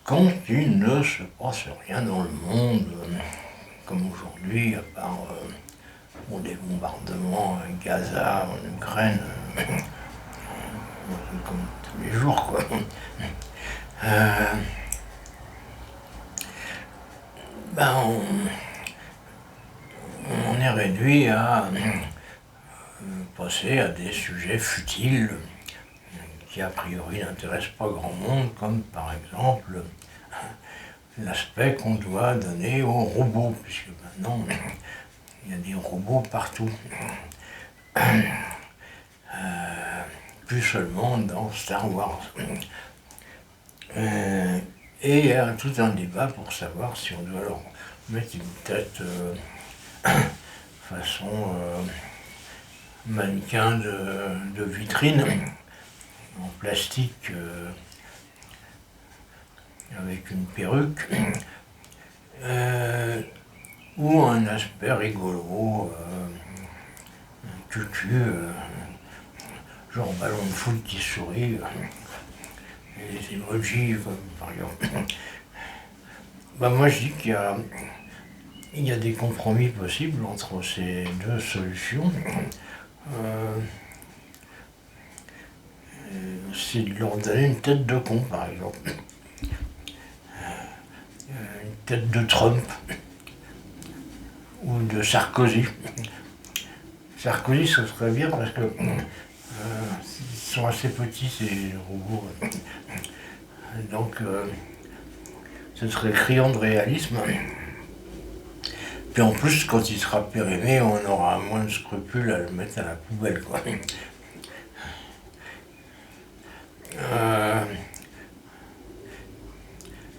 quand il ne se passe rien dans le monde, comme aujourd'hui, à part bon, des bombardements à Gaza, en Ukraine, comme tous les jours, quoi. Euh, ben, on est réduit à passer à des sujets futiles qui a priori n'intéressent pas grand monde, comme par exemple l'aspect qu'on doit donner aux robots, puisque maintenant il y a des robots partout. Plus seulement dans Star Wars. Et il y a tout un débat pour savoir si on doit leur mettre une tête façon mannequin de vitrine en plastique avec une perruque ou un aspect rigolo, un cucu, genre ballon de foot qui sourit, et les emojis par exemple. Bah moi je dis qu'il y a des compromis possibles entre ces deux solutions. C'est de leur donner une tête de con par exemple. Une tête de Trump ou de Sarkozy. Sarkozy, ça serait bien parce que ils sont assez petits ces robots. Donc ce serait criant de réalisme. Puis en plus, quand il sera périmé, on aura moins de scrupules à le mettre à la poubelle, quoi.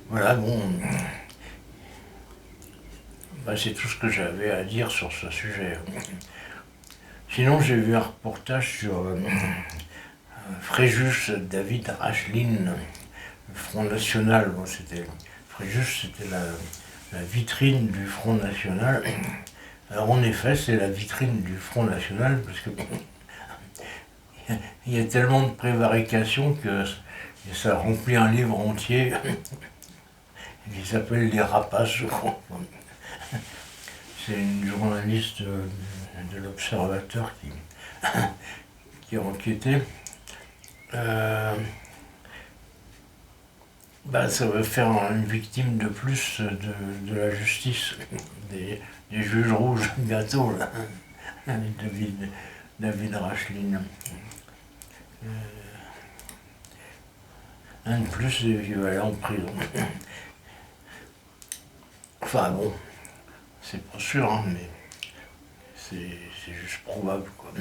Voilà, bon. Bah, c'est tout ce que j'avais à dire sur ce sujet. Sinon, j'ai vu un reportage sur Fréjus David Rachlin, le Front National. Bon, Fréjus, c'était la vitrine du Front National. Alors en effet, c'est la vitrine du Front National, parce que il y a tellement de prévarication que ça remplit un livre entier qui s'appelle Les Rapaces, je crois. C'est une journaliste de l'Observateur qui a enquêté. Bah, ça va faire une victime de plus de la justice, des juges rouges bientôt, là. David Rachlin. Un de plus, il va aller en prison. Enfin bon, c'est pas sûr, hein, mais c'est juste probable, quoi.